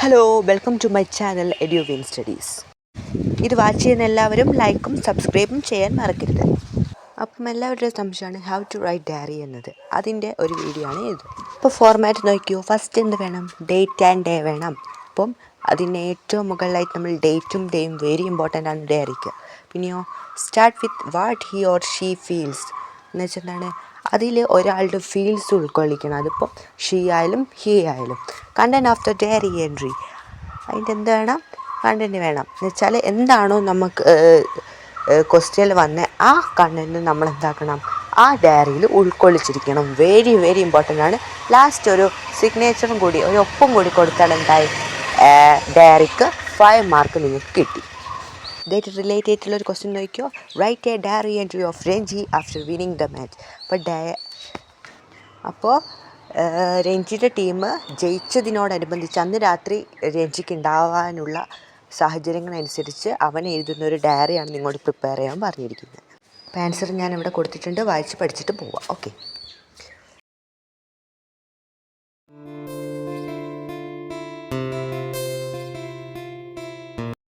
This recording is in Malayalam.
Hello, welcome to my channel Eduwin studies. ഇത് വാച്ച് ചെയ്യുന്ന എല്ലാവരും ലൈക്കും സബ്സ്ക്രൈബും ചെയ്യാൻ മറക്കരുത്. അപ്പം എല്ലാവരുടെയും സംശയമാണ് ഹൗ ടു റൈറ്റ് ഡയറി എന്നത്. അതിൻ്റെ ഒരു വീഡിയോ ആണ് ഇത്. ഇപ്പോൾ ഫോർമാറ്റ് നോക്കിയോ. ഫസ്റ്റ് എന്ത് വേണം? ഡേറ്റ് ആൻഡ് ഡേ വേണം. അപ്പം അതിന് ഏറ്റവും മുകളിലായിട്ട് നമ്മൾ ഡേറ്റും ഡേയും വെരി ഇമ്പോർട്ടൻ്റ് ആണ് ഡയറിക്ക്. പിന്നെയോ start with what he or she feels എന്ന് വെച്ചാൽ എന്താണ്, അതിൽ ഒരാളുടെ ഫീൽസ് ഉൾക്കൊള്ളിക്കണം. അതിപ്പോൾ ഷീ ആയാലും ഹീ ആയാലും. Content of the diary entry, അതിൻ്റെ എന്ത് വേണം? കണ്ടൻറ് വേണം. എന്ന് വെച്ചാൽ എന്താണോ നമുക്ക് ക്വസ്റ്റ്യനിൽ വന്ന ആ കണ്ടൻറ് നമ്മൾ എന്താക്കണം, ആ ഡയറിയിൽ ഉൾക്കൊള്ളിച്ചിരിക്കണം. വെരി വെരി ഇമ്പോർട്ടൻ്റ് ആണ്. ലാസ്റ്റ് ഒരു സിഗ്നേച്ചറും കൂടി, ഒരു ഒപ്പും കൂടി കൊടുത്താൽ എന്തായി, ഡയറിക്ക് 5 മാർക്ക് നിങ്ങൾക്ക് കിട്ടി. ഇതായിട്ട് റിലേറ്റ് ആയിട്ടുള്ളൊരു ക്വസ്റ്റ്യൻ നോക്കിയോ. Write a diary entry of Ranji after winning the match. അപ്പോൾ രഞ്ജിയുടെ ടീം ജയിച്ചതിനോടനുബന്ധിച്ച് അന്ന് രാത്രി രഞ്ജിക്ക് ഉണ്ടാവാനുള്ള സാഹചര്യങ്ങളനുസരിച്ച് അവൻ എഴുതുന്ന ഒരു ഡയറിയാണ് നിങ്ങളോട് പ്രിപ്പയർ ചെയ്യാൻ പറഞ്ഞിരിക്കുന്നത്. അപ്പോൾ ആൻസർ ഞാൻ ഇവിടെ കൊടുത്തിട്ടുണ്ട്, വായിച്ച് പഠിച്ചിട്ട് പോവാം. ഓക്കെ.